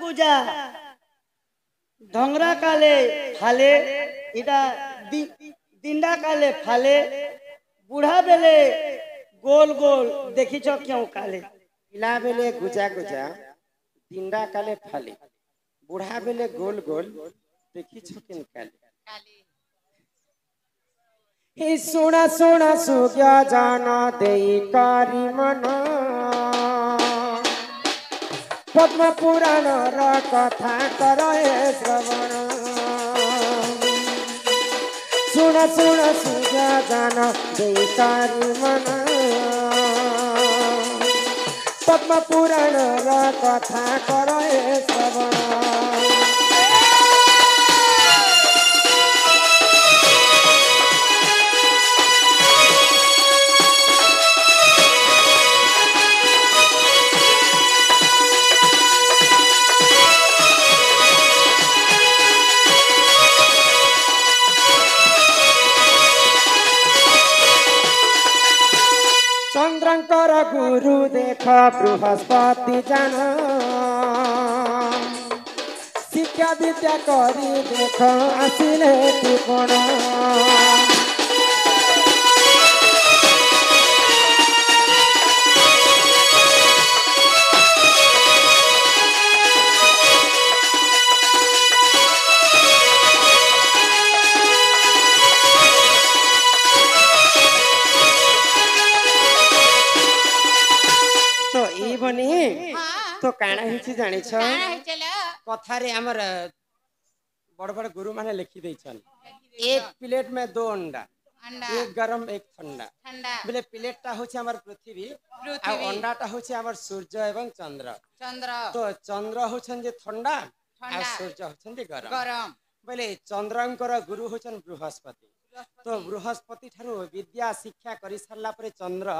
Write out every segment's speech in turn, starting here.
गुजा ढंगरा काले फाले इटा दिंडा काले फाले बुढ़ा बेले गोल गोल देखी छ क्यों काले पिला बेले गुजा गुजा दिंडा काले फाले बुढ़ा बेले गोल गोल देखी छकिन काले हे सोना सोना सुग्या जाना देई कारी मना पद्म पुराण र कथा करे श्रवण सुना सुना सुग्या जाना देई कारी मना पद्म पुराण र कथा करे श्रवण चंद्रंकर गुरु देख बृहस्पति जान शिक्षा विद्या करी देख आसिले टिपण तो काना हिची जानी छ कथा रे हमर बड़ बड़ गुरु माने लिखि दै छन एक प्लेट में दो अंडा एक गरम एक ठंडा बोले प्लेट ता होछि हमर पृथ्वी आ अंडा ता होछि हमर सूर्य एवं चंद्र तो चंद्र होछन जे ठंडा आ सूर्य होछन जे गरम बोले चंद्रंकर गुरु होछन बृहस्पति तो बृहस्पति ठारू विद्या शिक्षा करि सरला परे चंद्र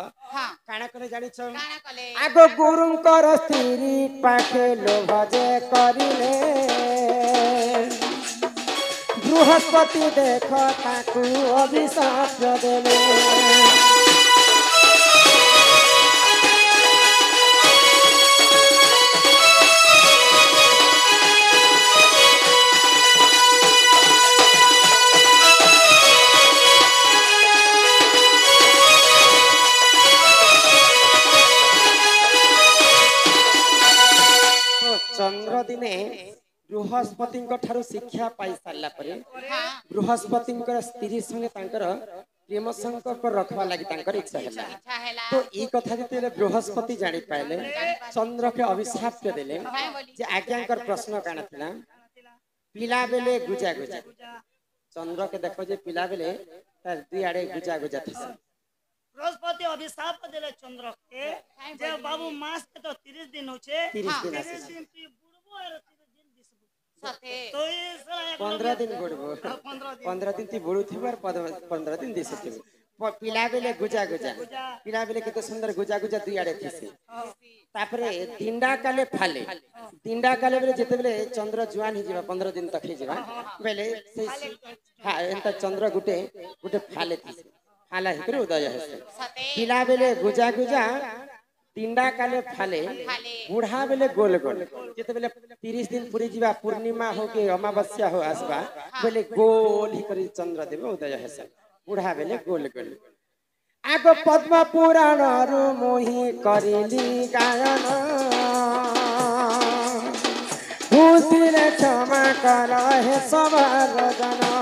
काना करे जानि छ आगो गुरुंकर स्त्री पाखे लोभ जे करिले बृहस्पति देख ताकू अभिशाप देले चंद्र दिने बृहस्पति ठारू शिक्षा पाई सारला परे बृहस्पति स्त्री संगे तांकर प्रेम संपर्क रखवा लगी तांकर इच्छा हैला तो ई कथा जते बृहस्पति जानि पाइले चंद्र के अभिशाप के देले जे आज्ञाकर प्रश्न काना थिला पिला बेले गुजा गुजा चंद्र के देखो जे पिला बेले तार दुई आड़े गुजा गुजा थस बृहस्पति अभिशाप देले चंद्र के जे बाबू मास के तो 30 दिन होचे 30 दिन तू बुड़बो और 30 दिन दिसबो साथे तो ये 15 दिन बुड़बो 15 दिन ती बुड़ू थिबर 15 दिन दिसथिबो पिला बेले गुजा गुजा पिला बेले केते सुंदर गुजा गुजा दुई आड़े थिसे तापरे दिंडा काले फाले दिंडा काले बेले जेते बेले चंद्र जुआन हि जिबा 15 दिन तक हि जिबा बेले से हां एंता चंद्र गुटे गुटे फाले थिसे फाला हिकरे उदय हेसे पिला बेले गुजा गुजा तिंडा काले फाले बुढ़ा बेले गोल गोल जेते बेले 30 दिन पूरी जीवा पूर्णिमा हो के अमावस्या हो आसबा बेले गोल ही करी चंद्र देव उदय हेसे बुढ़ा बेले गोल गोल आगो पद्म पुराण रु मोहि करिली गायन भूतिले क्षमा कर हे सबर जना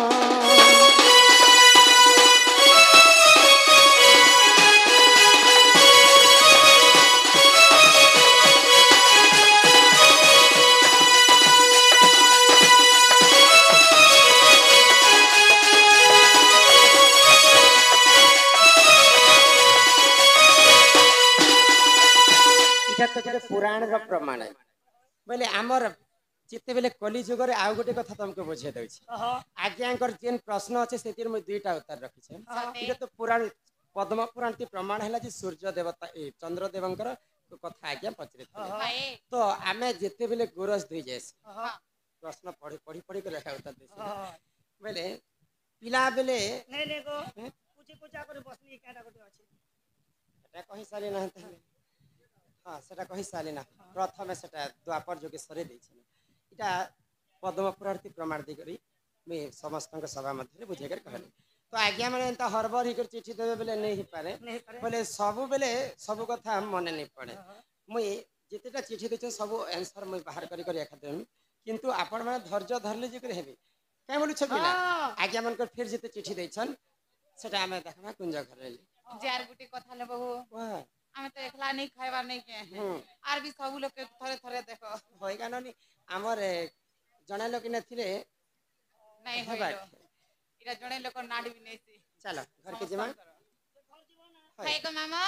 पुराण रो प्रमाण है बोले आमर जिते बेले कली जुग रे आउ गोटे कथा तुमको बुझे दउ छी आज्ञाकर जेन प्रश्न अछि सेतिर म दुईटा उत्तर रखि छै इटा तो पुराण पद्म पुराण ती प्रमाण हैला जे सूर्य देवता ए चंद्र देवंकर कथा आज्ञा पचरे तो आमे जिते बेले गोरस दई जायस प्रश्न पढ़ी पढ़ी पढ़ी के लेखा उत्तर देसी बोले पिला बेले नहीं नहीं को पूछी पूछा करे बसनी काटा गोटे अछि एटा कहि सारे ना हाँ सेटा कहि साली ना प्रथमे सेटा द्वापर जोगे सरे दैछन इटा पद्म पुराण प्रमाण दे करी मैं समस्त सभा मध्य बुझे कर कहले तो आज्ञा माने एंता हरबर ही कर चिट्ठी देबे बेले नहीं पारे बोले सब बेले सब कथा मन नहीं पड़े मुई जितेटा चिट्ठी देछन सब आंसर मुई बाहर करी करी एखा देम किंतु आपण माने धैर्य धरले जे करे हेबे काय बोलु छ बिना आज्ञा मन कर फिर जिते चिट्ठी देछन सेटा हमें देखबा कुंज घर ले जार गुटी कथा ले बहु हमें तो एकला नहीं खाइबा नहीं के आर भी सब लोग के थरे थरे देखो होय गानो नि हमर जणा लोक न थिले नहीं होइलो इरा जणे लोक नाड भी नहीं सी चलो घर के जीवन खाए को मामा